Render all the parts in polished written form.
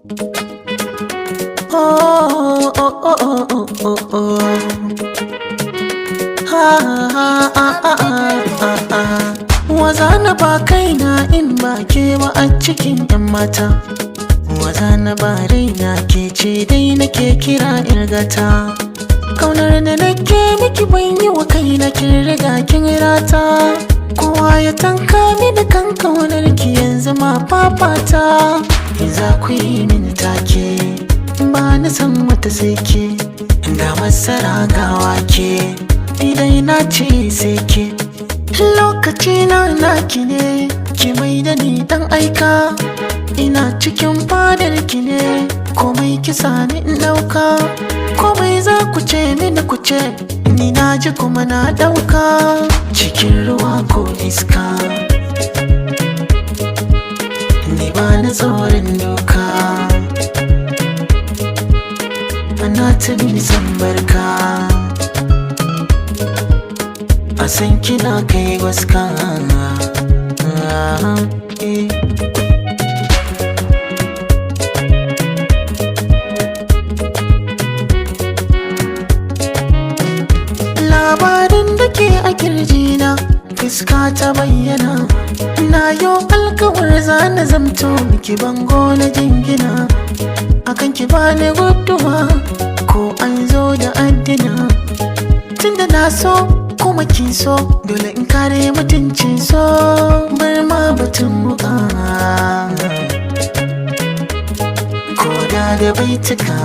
Oh, oh, oh, oh, oh, oh. Ha, ha, ha, ha, ha. Waza na ba kaina in ba ke ba a cikin 'yan mata. Waza na ba raina ke ce dai nake kira irgata. Kaunar da nake miki ban yi wa kaina kin riga kin rata. Kowa ya tanka mini kan kaunar ki yanzu ma fafata. Za ku yi mini take ba ni san wata sai ke, da masara gawa ke idan na ce sai ke. Lokaci na naki ne, ki mai da ni dan aika. Ina cikin fadar ki ne, komai kisa ni in dauka. Komai za ku ce mini ku ce, ni na ji kuma na dauka. Cikin ruwa ko iska, ni ba ni tsoron doka. Ana ta bi san barka, a san kina kai waska. Labarin da ke a kirjina, fuska ta bayyana. Na yo alkawar zana zamto miki bango na jingina. Akan ki bani guduwa ko an zo da addina. Tunda na so kuma kin so, dole in kare mutuncin so. Bar ma batun muka ko da baituka.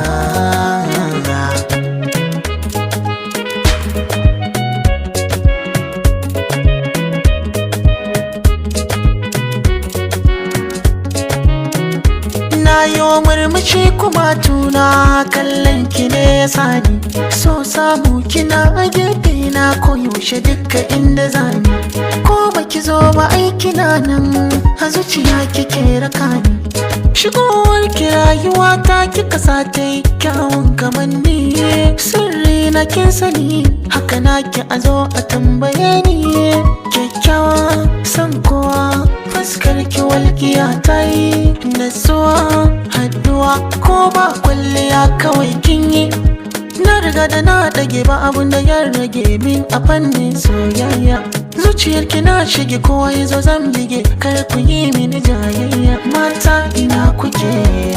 Na yo murmushi kuma tuna kallon ki ne ya sani. So samu kina a gefe na koyaushe duka inda zani. Ko baki zo ba aiki na nan, a zuciya kike raka ni. Shigowar ki rayuwa ta kika sa ta yi kyawun kamanni. Sirri na kin sani, haka na ki a zo a tambaye ni. Kyakkyawa san kowa, fuskar ki walƙiya ta yi. Natsuwa haduwa ko ba kwalliya kawai kin yi. Na riga da na dage ba abun da ya rage min a fannin soyayya. Zuciyar ki na shige kowa ya zo zan bige, kar ku yi mini jayayya. Mata ina kuke?